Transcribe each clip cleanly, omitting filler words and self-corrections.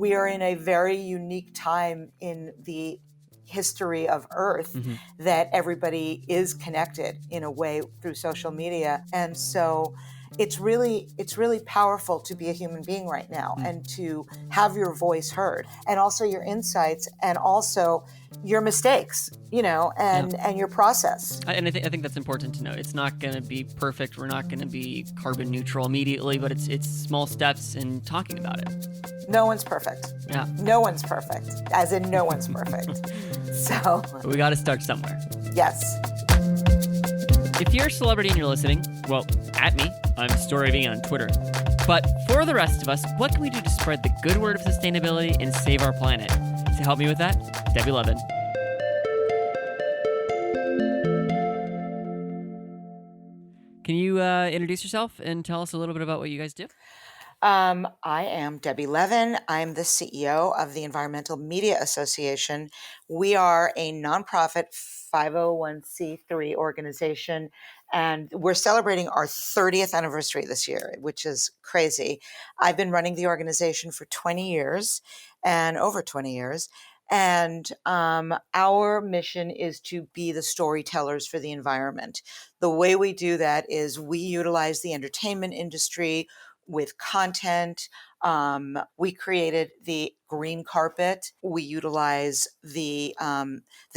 we are in a very unique time in the history of Earth that everybody is connected in a way through social media. And so it's really powerful to be a human being right now and to have your voice heard, and also your insights, and also your mistakes, and your process. And I think that's important to know. It's not going to be perfect. We're not going to be carbon neutral immediately, but it's small steps in talking about it. No one's perfect. Yeah. No one's perfect, as in no one's perfect. So But we got to start somewhere. yes. If you're a celebrity and you're listening, well, at me, I'm StoryVing on Twitter. But for the rest of us, what can we do to spread the good word of sustainability and save our planet? To help me with that, Debbie Levin. Can you introduce yourself and tell us a little bit about what you guys do? I am Debbie Levin. I'm the CEO of the Environmental Media Association. We are a nonprofit 501c3 organization, and we're celebrating our 30th anniversary this year, which is crazy. I've been running the organization for 20 years and over 20 years. And our mission is to be the storytellers for the environment. The way we do that is we utilize the entertainment industry with content. We created the green carpet. We utilize the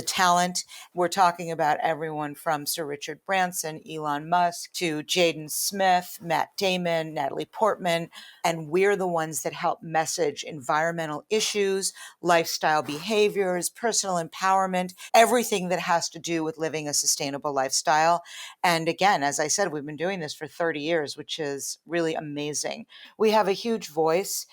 talent. We're talking about everyone from Sir Richard Branson, Elon Musk, to Jaden Smith, Matt Damon, Natalie Portman, and we're the ones that help message environmental issues, lifestyle behaviors, personal empowerment, everything that has to do with living a sustainable lifestyle. And again, as I said, we've been doing this for 30 years, which is really amazing. We have a huge voice.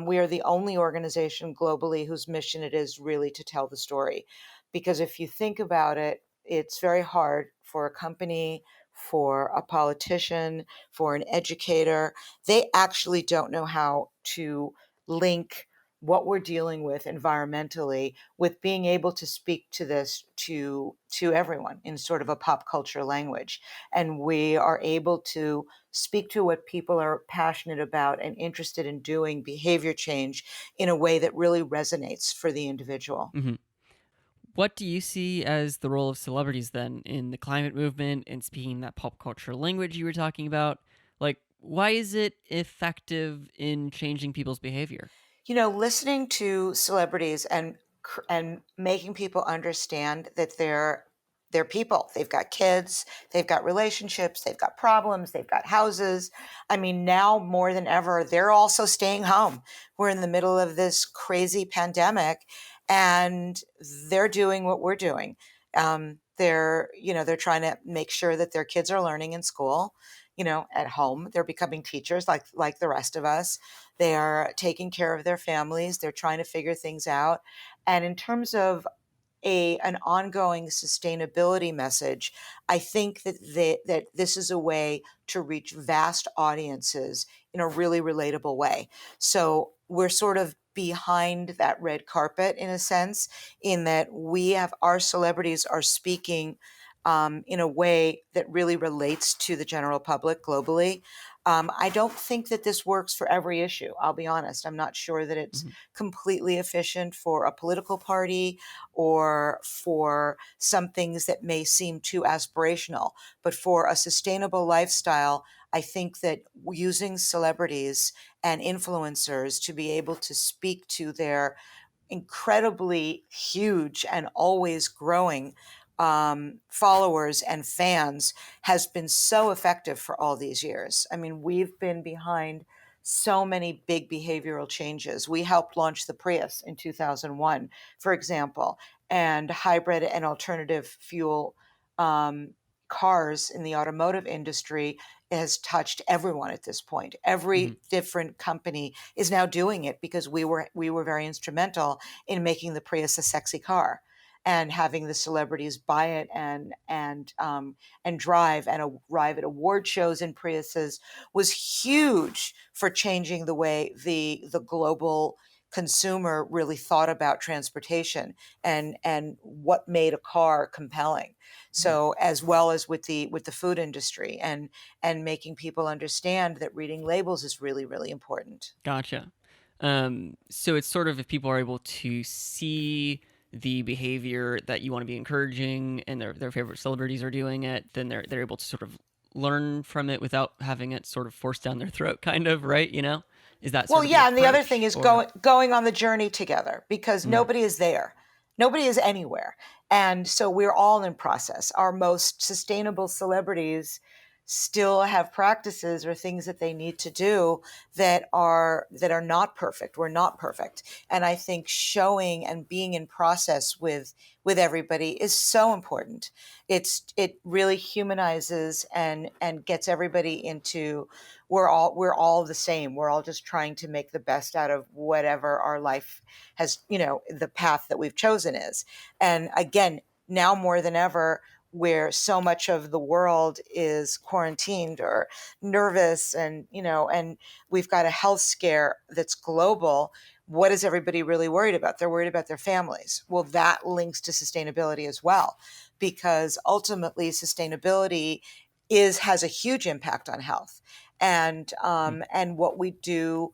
We are the only organization globally whose mission it is really to tell the story. Because if you think about it, it's very hard for a company, for a politician, for an educator. They actually don't know how to link what we're dealing with environmentally with being able to speak to this to everyone in sort of a pop culture language. And we are able to speak to what people are passionate about and interested in doing, behavior change, in a way that really resonates for the individual. What do you see as the role of celebrities then in the climate movement and speaking that pop culture language you were talking about? Like, why is it effective in changing people's behavior? Listening to celebrities and making people understand that they're people. They've got kids, they've got relationships, they've got problems, they've got houses. I mean, now more than ever, they're also staying home. We're in the middle of this crazy pandemic, and they're doing what we're doing. They're trying to make sure that their kids are learning in school, at home. They're becoming teachers like the rest of us. They are taking care of their families. They're trying to figure things out. And in terms of an ongoing sustainability message, I think that this is a way to reach vast audiences in a really relatable way. So we're sort of behind that red carpet in a sense, in that our celebrities are speaking in a way that really relates to the general public globally. I don't think that this works for every issue. I'll be honest. I'm not sure that it's completely efficient for a political party or for some things that may seem too aspirational. But for a sustainable lifestyle, I think that using celebrities and influencers to be able to speak to their incredibly huge and always growing followers and fans has been so effective for all these years. I mean, we've been behind so many big behavioral changes. We helped launch the Prius in 2001, for example, and hybrid and alternative fuel cars in the automotive industry has touched everyone at this point. Every different company is now doing it because we were very instrumental in making the Prius a sexy car, and having the celebrities buy it and drive and arrive at award shows in Priuses was huge for changing the way the global consumer really thought about transportation and what made a car compelling. So as well as with the food industry and making people understand that reading labels is really, really important. Gotcha. So it's sort of if people are able to see the behavior that you want to be encouraging and their favorite celebrities are doing it, then they're able to sort of learn from it without having it sort of forced down their throat, kind of, right? Is that Well, sort of the yeah, and the other thing approach, is or? going on the journey together because Mm, nobody is there. Nobody is anywhere. And so we're all in process. Our most sustainable celebrities still have practices or things that they need to do that are not perfect. We're not perfect. And I think showing and being in process with everybody is so important. It really humanizes and gets everybody into we're all the same. We're all just trying to make the best out of whatever our life has, the path that we've chosen is. And again, now more than ever, where so much of the world is quarantined or nervous, and we've got a health scare that's global. What is everybody really worried about? They're worried about their families. Well, that links to sustainability as well, because ultimately sustainability has a huge impact on health mm, and what we do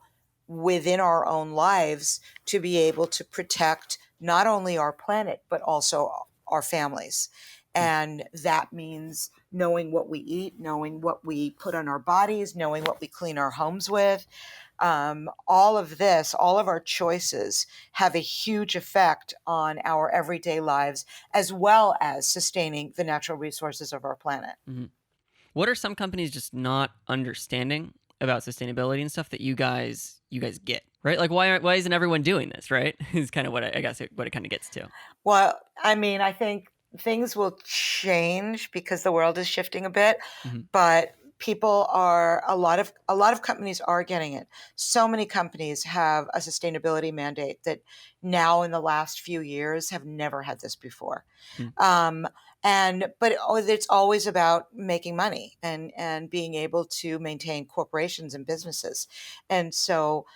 within our own lives to be able to protect not only our planet but also our families. mm, And that means knowing what we eat, knowing what we put on our bodies, knowing what we clean our homes with. All of this, all of our choices have a huge effect on our everyday lives, as well as sustaining the natural resources of our planet. mm. What are some companies just not understanding about sustainability and stuff that you guys get, right? Like why isn't everyone doing this, right? Is kind of what I guess what it kind of gets to. Well, I mean, I think things will change because the world is shifting a bit, Hmm. but a lot of companies are getting it. So many companies have a sustainability mandate that now in the last few years have never had this before. Mm, Um, but it's always about making money and being able to maintain corporations and businesses. And so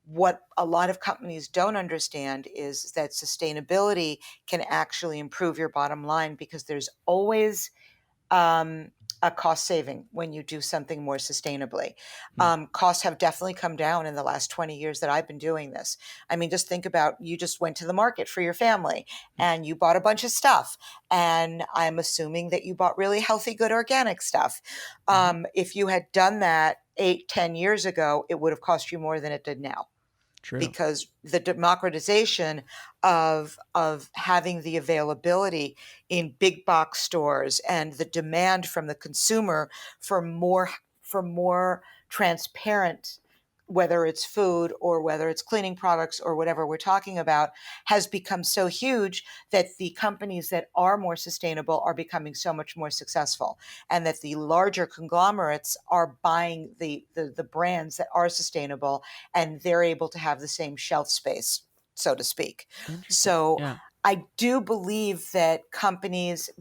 what a lot of companies don't understand is that sustainability can actually improve your bottom line because there's always um, a cost saving when you do something more sustainably. mm, Costs have definitely come down in the last 20 years that I've been doing this. I mean, just think about you just went to the market for your family mm, and you bought a bunch of stuff. And I'm assuming that you bought really healthy, good organic stuff. mhm. If you had done that 8, 10 years ago, it would have cost you more than it did now, True. because the democratization of having the availability in big box stores and the demand from the consumer for more transparent, whether it's food or whether it's cleaning products or whatever we're talking about, has become so huge that the companies that are more sustainable are becoming so much more successful, and that the larger conglomerates are buying the brands that are sustainable, and they're able to have the same shelf space, so to speak. Interesting. So Yeah. I do believe that companies,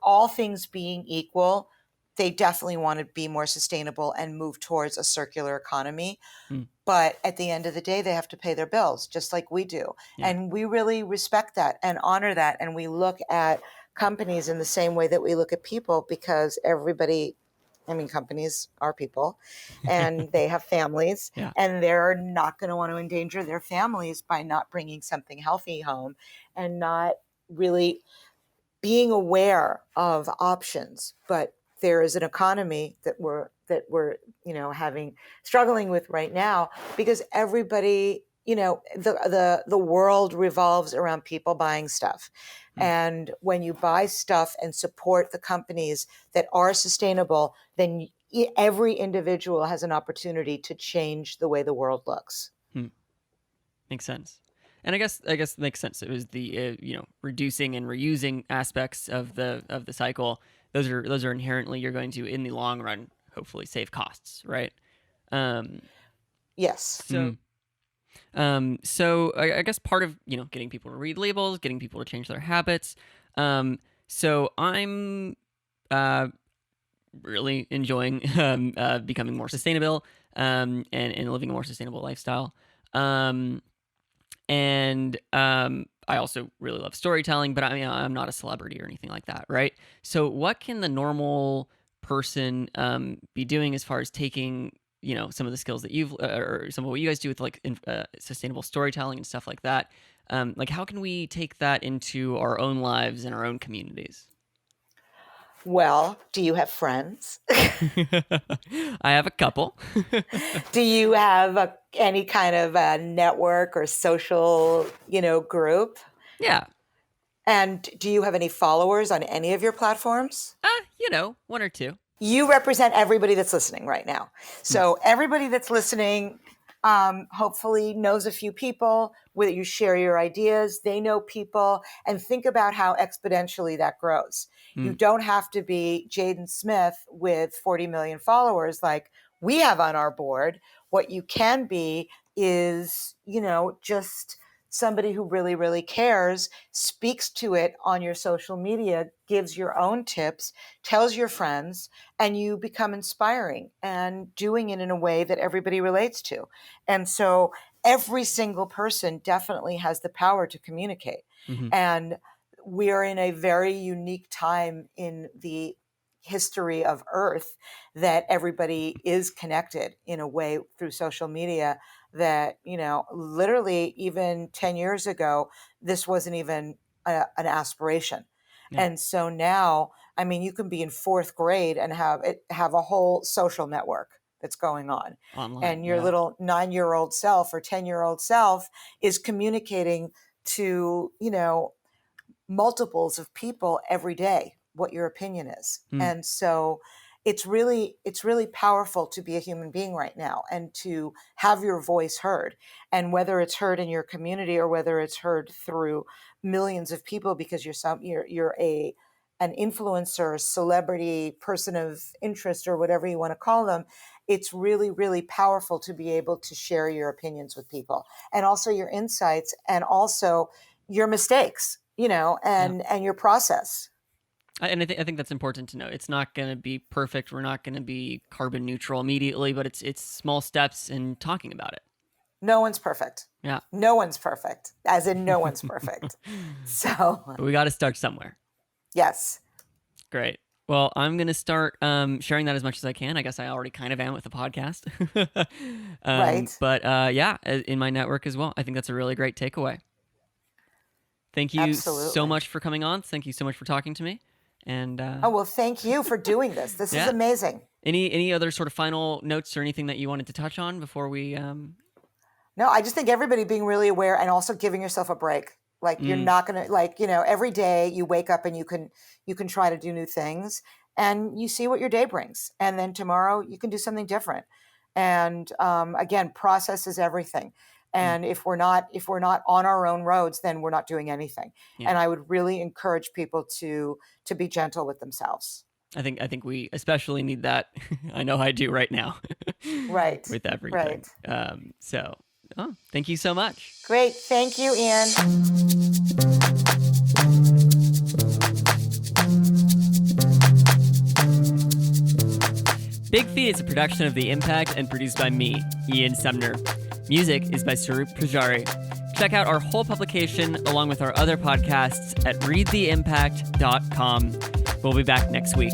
all things being equal, they definitely want to be more sustainable and move towards a circular economy. Mm, But at the end of the day, they have to pay their bills just like we do. yeah. And we really respect that and honor that. And we look at companies in the same way that we look at people, because everybody, I mean, companies are people and they have families, Yeah. and they're not going to want to endanger their families by not bringing something healthy home and not really being aware of options. But there is an economy that we're having struggling with right now, because everybody, the world revolves around people buying stuff. Mm, And when you buy stuff and support the companies that are sustainable, then every individual has an opportunity to change the way the world looks. mm. Makes sense. And I guess it makes sense. It was the reducing and reusing aspects of the cycle. Those are inherently you're going to in the long run hopefully save costs, right? Um, Yes. so so I guess part of getting people to read labels, getting people to change their habits. So I'm uh, really enjoying becoming more sustainable and living a more sustainable lifestyle. Um, and I also really love storytelling, but I mean, I'm not a celebrity or anything like that, right? So, what can the normal person be doing as far as taking some of the skills that you've, or some of what you guys do with like sustainable storytelling and stuff like that. Like, how can we take that into our own lives and our own communities? Well, do you have friends? I have a couple. Do you have any kind of a network or social, group? Yeah. And do you have any followers on any of your platforms? One or two. You represent everybody that's listening right now. So everybody that's listening hopefully knows a few people where you share your ideas. They know people, and think about how exponentially that grows. You don't have to be Jaden Smith with 40 million followers like we have on our board. What you can be is, just somebody who really, really cares, speaks to it on your social media, gives your own tips, tells your friends, and you become inspiring and doing it in a way that everybody relates to. And so every single person definitely has the power to communicate. Mm-hmm. And we are in a very unique time in the history of Earth that everybody is connected in a way through social media that, literally even 10 years ago, this wasn't even an aspiration. Yeah. And so now, I mean, you can be in fourth grade and have a whole social network that's going on. Online, and your yeah. little 9-year-old self or 10-year-old self is communicating to, multiples of people every day what your opinion is. And so it's really powerful to be a human being right now and to have your voice heard. And whether it's heard in your community or whether it's heard through millions of people because you're an influencer, celebrity, person of interest, or whatever you want to call them, it's really, really powerful to be able to share your opinions with people and also your insights and also your mistakes, and your process. And I think that's important to know. It's not going to be perfect. We're not going to be carbon neutral immediately, but it's small steps in talking about it. No one's perfect. Yeah. No one's perfect, as in no one's perfect. So But we got to start somewhere. Yes. Great. Well, I'm going to start sharing that as much as I can. I guess I already kind of am with the podcast. Right. But in my network as well. I think that's a really great takeaway. Thank you so much for coming on. Thank you so much for talking to me. And well, thank you for doing this. This is amazing. Any other sort of final notes or anything that you wanted to touch on before we? No, I just think everybody being really aware and also giving yourself a break. Like you're not gonna every day you wake up and you can try to do new things and you see what your day brings, and then tomorrow you can do something different. And again, process is everything. And if we're not on our own roads, then we're not doing anything. And I would really encourage people to be gentle with themselves. I think we especially need that. I know I do right now. Right. With everything. Right. Thank you so much. Great. Thank you, Ian. Big Feet is a production of The Impact and produced by me, Ian Sumner. Music is by Sarup Pujari. Check out our whole publication along with our other podcasts at readtheimpact.com. We'll be back next week.